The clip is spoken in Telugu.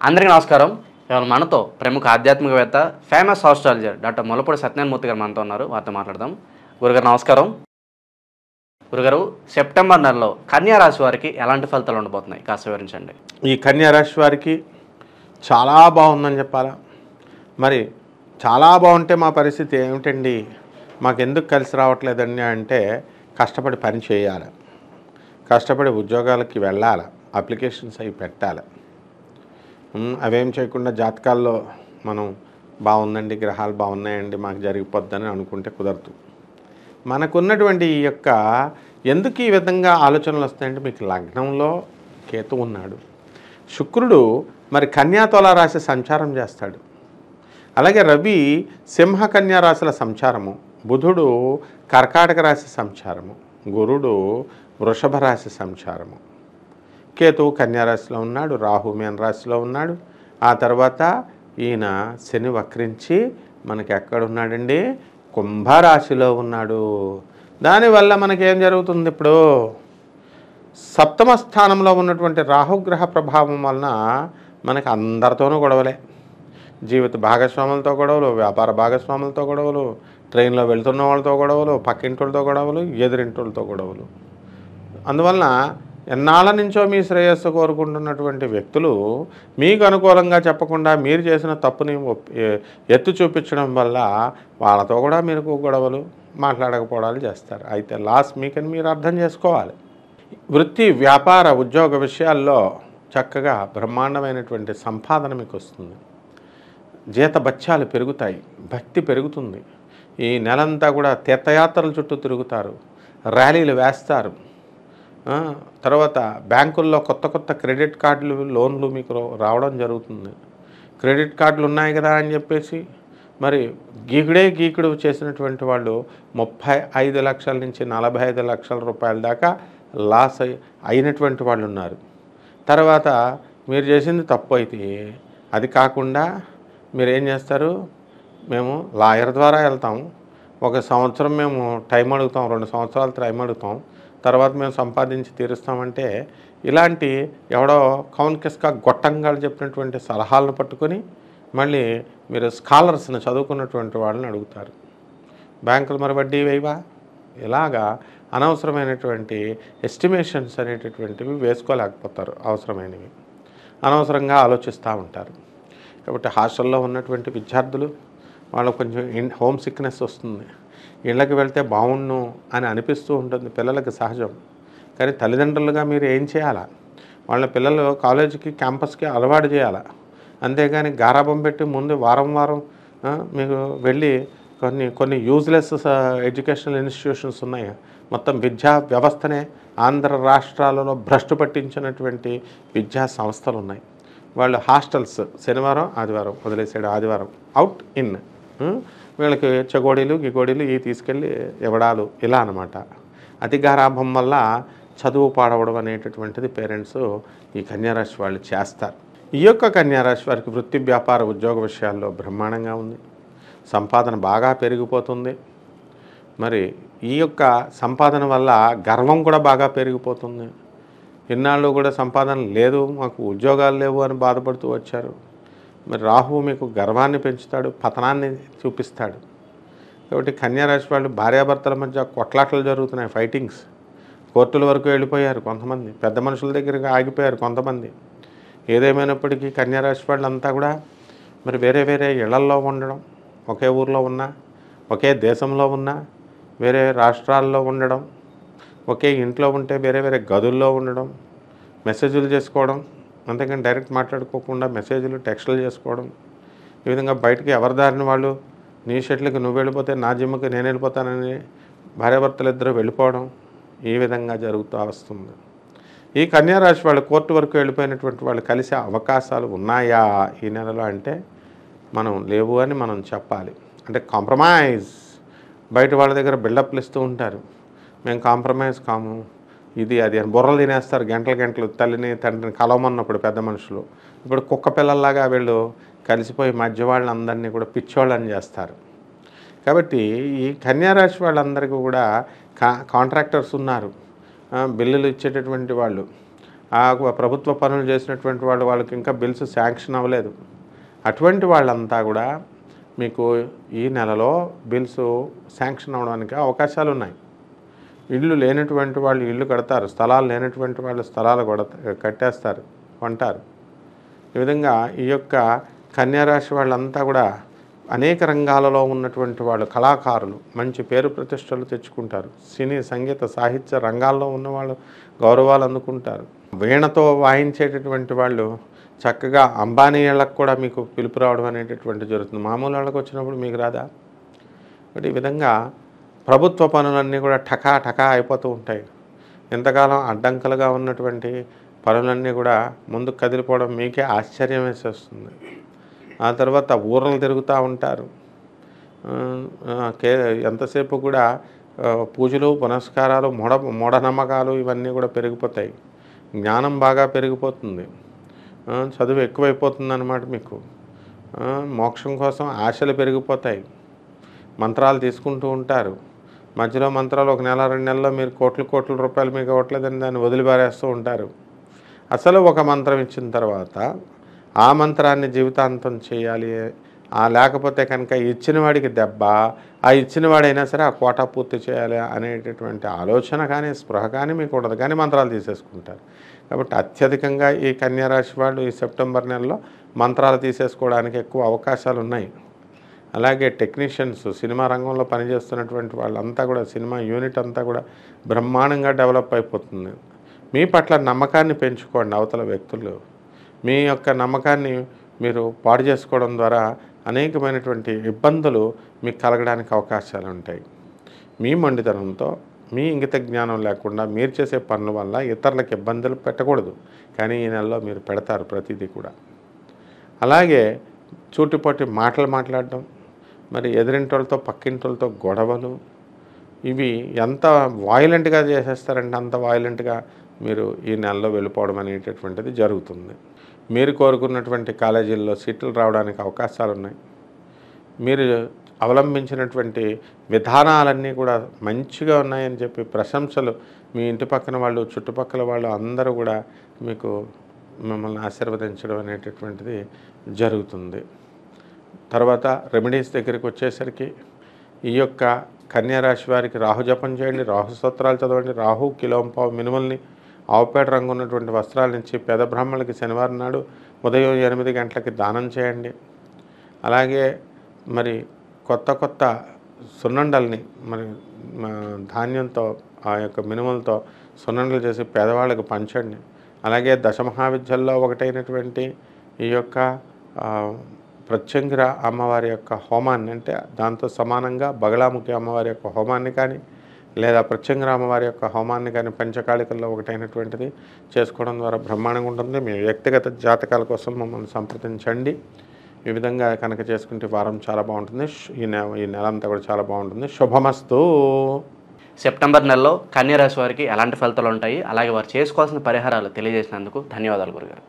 అందరికీ నమస్కారం. ఇవాళ మనతో ప్రముఖ ఆధ్యాత్మికవేత్త, famous astrologer doctor Mullapudi Satyanarayana Murthy గారు మనతో ఉన్నారు. వారితో మాట్లాడదాం. గురుగారు నమస్కారం. గురుగారు, సెప్టెంబర్ నెలలో కన్యా రాశి వారికి ఎలాంటి ఫలితాలు ఉండబోతున్నాయి కాస్త వివరించండి. ఈ కన్యా రాశి వారికి చాలా బాగుందని చెప్పాలా. మరి చాలా బాగుంటే మా పరిస్థితి ఏమిటండి, మాకెందుకు కలిసి రావట్లేదండి అంటే, కష్టపడి పని చేయాలి, కష్టపడి ఉద్యోగాలకి వెళ్ళాలి, అప్లికేషన్స్ అవి పెట్టాలి. అవేం చేయకుండా జాతకాల్లో మనం బాగుందండి, గ్రహాలు బాగున్నాయండి, మాకు జరిగిపోద్దని అనుకుంటే కుదరదు. మనకున్నటువంటి ఈ యొక్క ఎందుకు ఈ విధంగా ఆలోచనలు వస్తాయంటే, మీకు లగ్నంలో కేతు ఉన్నాడు, శుక్రుడు మరి కన్యాతుల రాశి సంచారం చేస్తాడు, అలాగే రవి సింహ కన్యా రాశుల సంచారము, బుధుడు కర్కాటక రాశి సంచారము, గురుడు వృషభ రాశి సంచారము, కేతువు కన్యారాశిలో ఉన్నాడు, రాహు మీన రాశిలో ఉన్నాడు. ఆ తర్వాత ఈయన శని వక్రించి మనకి ఎక్కడున్నాడండి, కుంభరాశిలో ఉన్నాడు. దానివల్ల మనకేం జరుగుతుంది, ఇప్పుడు సప్తమ స్థానంలో ఉన్నటువంటి రాహుగ్రహ ప్రభావం వలన మనకి అందరితోనూ గొడవలే. జీవిత భాగస్వాములతో గొడవలు, వ్యాపార భాగస్వాములతో గొడవలు, ట్రైన్లో వెళ్తున్న వాళ్ళతో గొడవలు, పక్కింటోళ్ళతో గొడవలు, ఎదురింటోళ్ళతో గొడవలు. అందువలన ఎన్నాళ్ళ నుంచో మీ శ్రేయస్సు కోరుకుంటున్నటువంటి వ్యక్తులు మీకు అనుకూలంగా చెప్పకుండా మీరు చేసిన తప్పుని ఎత్తు చూపించడం వల్ల వాళ్ళతో కూడా మీరు గొడవలు, మాట్లాడకపోవడాలు చేస్తారు. అయితే లాస్ మీకని మీరు అర్థం చేసుకోవాలి. వృత్తి, వ్యాపార, ఉద్యోగ విషయాల్లో చక్కగా బ్రహ్మాండమైనటువంటి సంపాదన మీకు వస్తుంది. జీతభత్యాలు పెరుగుతాయి, భక్తి పెరుగుతుంది. ఈ నెలంతా కూడా తీర్థయాత్రల చుట్టూ తిరుగుతారు, ర్యాలీలు వేస్తారు. తర్వాత బ్యాంకుల్లో కొత్త కొత్త క్రెడిట్ కార్డులు, లోన్లు మీకు రావడం జరుగుతుంది. క్రెడిట్ కార్డులు ఉన్నాయి కదా అని చెప్పేసి మరి గీకుడు చేసినటువంటి వాళ్ళు 35 లక్షల నుంచి 45 లక్షల రూపాయల దాకా లాస్ అయినటువంటి వాళ్ళు ఉన్నారు. తర్వాత మీరు చేసింది తప్పు అయితే అది కాకుండా మీరు ఏం చేస్తారు, మేము లాయర్ ద్వారా వెళ్తాం, 1 సంవత్సరం మేము టైం అడుగుతాం, 2 సంవత్సరాలు టైం అడుగుతాం, తర్వాత మేము సంపాదించి తీరుస్తామంటే, ఇలాంటి ఎవడో కౌన్కిస్కా గొట్టంగాలు చెప్పినటువంటి సలహాలను పట్టుకొని మళ్ళీ మీరు స్కాలర్స్ని, చదువుకున్నటువంటి వాళ్ళని అడుగుతారు. బ్యాంకులు మరి వడ్డీ వేయవా? ఇలాగా అనవసరమైనటువంటి ఎస్టిమేషన్స్ అనేటటువంటివి వేసుకోలేకపోతారు. అవసరమైనవి అనవసరంగా ఆలోచిస్తూ ఉంటారు. కాబట్టి హాస్టల్లో ఉన్నటువంటి విద్యార్థులు వాళ్ళకు కొంచెం హోమ్ సిక్నెస్ వస్తుంది, ఇళ్ళకి వెళ్తే బాగుండు అని అనిపిస్తూ ఉంటుంది, పిల్లలకి సహజం. కానీ తల్లిదండ్రులుగా మీరు ఏం చేయాలా, వాళ్ళ పిల్లలు కాలేజీకి, క్యాంపస్కి అలవాటు చేయాలా. అంతేగాని గారాబం పెట్టి ముందు వారం మీకు వెళ్ళి కొన్ని యూజ్లెస్ ఎడ్యుకేషనల్ ఇన్స్టిట్యూషన్స్ ఉన్నాయి. మొత్తం విద్యా వ్యవస్థనే ఆంధ్ర రాష్ట్రాలలో భ్రష్టు పట్టించినటువంటి విద్యా సంస్థలు ఉన్నాయి. వాళ్ళు హాస్టల్స్ శనివారం ఆదివారం వదిలేసాడు, ఆదివారం అవుట్ ఇన్, వీళ్ళకి చెగోడీలు గిగోడీలు ఇవి తీసుకెళ్ళి ఇవ్వడాలు, ఇలా అనమాట. అతి గారాభం వల్ల చదువు పాడవడం అనేటటువంటిది పేరెంట్స్ ఈ కన్యారాశి వాళ్ళు చేస్తారు. ఈ యొక్క కన్యారాశి వారికి వృత్తి, వ్యాపార, ఉద్యోగ విషయాల్లో బ్రహ్మాండంగా ఉంది. సంపాదన బాగా పెరిగిపోతుంది. మరి ఈ యొక్క సంపాదన వల్ల గర్వం కూడా బాగా పెరిగిపోతుంది. ఇన్నాళ్ళు కూడా సంపాదన లేదు, మాకు ఉద్యోగాలు లేవు అని బాధపడుతూ వచ్చారు. మరి రాహువు మీకు గర్వాన్ని పెంచుతాడు, పతనాన్ని చూపిస్తాడు. కాబట్టి కన్యారాశి వాళ్ళు భార్యాభర్తల మధ్య కొట్లాటలు జరుగుతున్నాయి, ఫైటింగ్స్, కోర్టుల వరకు వెళ్ళిపోయారు కొంతమంది, పెద్ద మనుషుల దగ్గరికి ఆగిపోయారు కొంతమంది. ఏదేమైనప్పటికీ కన్యారాశి వాళ్ళంతా కూడా మరి వేరే వేరే ఇళ్లల్లో ఉండడం, ఒకే ఊర్లో ఉన్నా, ఒకే దేశంలో ఉన్నా, వేరే రాష్ట్రాల్లో ఉండడం, ఒకే ఇంట్లో ఉంటే వేరే వేరే గదుల్లో ఉండడం, మెసేజ్లు చేసుకోవడం, అంతేకాని డైరెక్ట్ మాట్లాడుకోకుండా మెసేజ్లు, టెక్స్టులు చేసుకోవడం, ఈ విధంగా బయటికి ఎవరి దారిని వాళ్ళు, నీ షెట్లకి నువ్వు వెళ్ళిపోతే నా జిమ్కి నేను వెళ్ళిపోతానని భార్యాభర్తలు ఇద్దరు వెళ్ళిపోవడం, ఈ విధంగా జరుగుతూ వస్తుంది. ఈ కన్యారాశి వాళ్ళు కోర్టు వరకు వెళ్ళిపోయినటువంటి వాళ్ళు కలిసే అవకాశాలు ఉన్నాయా ఈ నెలలో అంటే మనం లేవు అని మనం చెప్పాలి. అంటే కాంప్రమైజ్, బయట వాళ్ళ దగ్గర బిల్డప్లు ఇస్తూ ఉంటారు, మేము కాంప్రమైజ్ కాము, ఇది అది అని బుర్రలు తినేస్తారు గంటలు తల్లిని తండ్రిని కలవమన్నప్పుడు పెద్ద మనుషులు. ఇప్పుడు కుక్క పిల్లల్లాగా వీళ్ళు కలిసిపోయి మధ్య వాళ్ళందరినీ కూడా పిచ్చోళ్ళని చేస్తారు. కాబట్టి ఈ కన్యారాశి వాళ్ళందరికీ కూడా కాంట్రాక్టర్స్ ఉన్నారు, బిల్లులు ఇచ్చేటటువంటి వాళ్ళు, ఆ ప్రభుత్వ పనులు చేసినటువంటి వాళ్ళకి ఇంకా బిల్స్ శాంక్షన్ అవ్వలేదు. అటువంటి వాళ్ళంతా కూడా మీకు ఈ నెలలో బిల్స్ శాంక్షన్ అవ్వడానికి అవకాశాలు ఉన్నాయి. ఇళ్ళు లేనటువంటి వాళ్ళు ఇళ్ళు కడతారు, స్థలాలు లేనటువంటి వాళ్ళు స్థలాలు కట్టేస్తారు, కొంటారు. ఈ విధంగా ఈ యొక్క కన్యారాశి వాళ్ళంతా కూడా అనేక రంగాలలో ఉన్నటువంటి వాళ్ళు, కళాకారులు మంచి పేరు ప్రతిష్టలు తెచ్చుకుంటారు. సినీ సంగీత సాహిత్య రంగాల్లో ఉన్నవాళ్ళు గౌరవాలు అందుకుంటారు. వీణతో వాయించేటటువంటి వాళ్ళు చక్కగా అంబానీ వాళ్ళకు కూడా మీకు పిలుపు రావడం అనేటటువంటి జరుగుతుంది. మామూలు వాళ్ళకి వచ్చినప్పుడు మీకు రాదా? కాబట్టి ఈ విధంగా ప్రభుత్వ పనులన్నీ కూడా టకా టకా అయిపోతూ ఉంటాయి. ఎంతకాలం అడ్డంకులుగా ఉన్నటువంటి పనులన్నీ కూడా ముందుకు కదిలిపోవడం మీకే ఆశ్చర్యం వేసేస్తుంది. ఆ తర్వాత ఊరలు తిరుగుతూ ఉంటారు. ఎంతసేపు కూడా పూజలు పునస్కారాలు మూఢనమ్మకాలు ఇవన్నీ కూడా పెరిగిపోతాయి. జ్ఞానం బాగా పెరిగిపోతుంది, చదువు ఎక్కువైపోతుంది అన్నమాట. మీకు మోక్షం కోసం ఆశలు పెరిగిపోతాయి. మంత్రాలు తీసుకుంటూ ఉంటారు. మధ్యలో మంత్రాలు 1 నెల 2 నెలల్లో మీరు కోట్ల రూపాయలు మీకు ఇవ్వట్లేదని దాన్ని వదిలిపారేస్తూ ఉంటారు. అసలు ఒక మంత్రం ఇచ్చిన తర్వాత ఆ మంత్రాన్ని జీవితాంతం చేయాలి, లేకపోతే కనుక ఇచ్చిన వాడికి దెబ్బ, ఆ ఇచ్చిన వాడైనా సరే ఆ కోటా పూర్తి చేయాలి అనేటటువంటి ఆలోచన కానీ స్పృహ కానీ మీకు ఉండదు, కానీ మంత్రాలు తీసేసుకుంటారు. కాబట్టి అత్యధికంగా ఈ కన్యారాశి వాళ్ళు ఈ సెప్టెంబర్ నెలలో మంత్రాలు తీసేసుకోవడానికి ఎక్కువ అవకాశాలు ఉన్నాయి. అలాగే టెక్నీషియన్స్, సినిమా రంగంలో పనిచేస్తున్నటువంటి వాళ్ళంతా కూడా, సినిమా యూనిట్ అంతా కూడా బ్రహ్మాండంగా డెవలప్ అయిపోతుంది. మీ పట్ల నమ్మకాన్ని పెంచుకోండి. అవతల వ్యక్తులు మీ యొక్క నమ్మకాన్ని మీరు పాడు చేసుకోవడం ద్వారా అనేకమైనటువంటి ఇబ్బందులు మీకు కలగడానికి అవకాశాలు ఉంటాయి. మీ మొండితనంతో, మీ ఇంగిత జ్ఞానం లేకుండా మీరు చేసే పనుల వల్ల ఇతరులకు ఇబ్బందులు పెట్టకూడదు, కానీ ఈ నెలలో మీరు పెడతారు ప్రతిదీ కూడా. అలాగే చూటిపోటి మాటలు మాట్లాడడం, మరి ఎదురింటోళ్ళతో పక్కింటోళ్ళతో గొడవలు, ఇవి ఎంత వాయిలెంట్గా చేసేస్తారంటే అంత వాయిలెంట్గా మీరు ఈ నెలలో వెళ్ళిపోవడం అనేటటువంటిది జరుగుతుంది. మీరు కోరుకున్నటువంటి కాలేజీల్లో సీట్లు రావడానికి అవకాశాలు ఉన్నాయి. మీరు అవలంబించినటువంటి విధానాలన్నీ కూడా మంచిగా ఉన్నాయని చెప్పి ప్రశంసలు మీ ఇంటి పక్కన వాళ్ళు, చుట్టుపక్కల వాళ్ళు అందరూ కూడా మీకు మిమ్మల్ని ఆశీర్వదించడం అనేటటువంటిది జరుగుతుంది. తర్వాత రెమెడీస్ దగ్గరికి వచ్చేసరికి ఈ యొక్క కన్యారాశి వారికి రాహు జపం చేయండి, రాహు స్తోత్రాలు చదవండి. రాహు కిలోంపావు మినుముల్ని ఆవుపేట రంగు ఉన్నటువంటి వస్త్రాల నుంచి పేద బ్రాహ్మణులకి శనివారం నాడు ఉదయం 8 గంటలకి దానం చేయండి. అలాగే మరి కొత్త సున్నుండల్ని మరి ధాన్యంతో, ఆ యొక్క మినుములతో సున్నుండలు చేసి పేదవాళ్ళకి పంచండి. అలాగే దశమహావిద్యల్లో ఒకటైనటువంటి ఈ యొక్క ప్రత్యంగిర అమ్మవారి యొక్క హోమాన్ని, అంటే దాంతో సమానంగా బగళాముఖి అమ్మవారి యొక్క హోమాన్ని కానీ, లేదా ప్రత్యంగిర అమ్మవారి యొక్క హోమాన్ని కానీ పంచకాళికల్లో ఒకటైనటువంటిది చేసుకోవడం ద్వారా బ్రహ్మాండంగా ఉంటుంది. మీ వ్యక్తిగత జాతకాల కోసం మమ్మల్ని సంప్రదించండి. ఈ విధంగా కనుక చేసుకుంటే వారం చాలా బాగుంటుంది. ఈ నెల అంతా కూడా చాలా బాగుంటుంది. శుభమస్తు. సెప్టెంబర్ నెలలో కన్యారాశి వారికి ఎలాంటి ఫలితాలు ఉంటాయి, అలాగే వారు చేసుకోవాల్సిన పరిహారాలు తెలియజేసినందుకు ధన్యవాదాలు గురుగారు.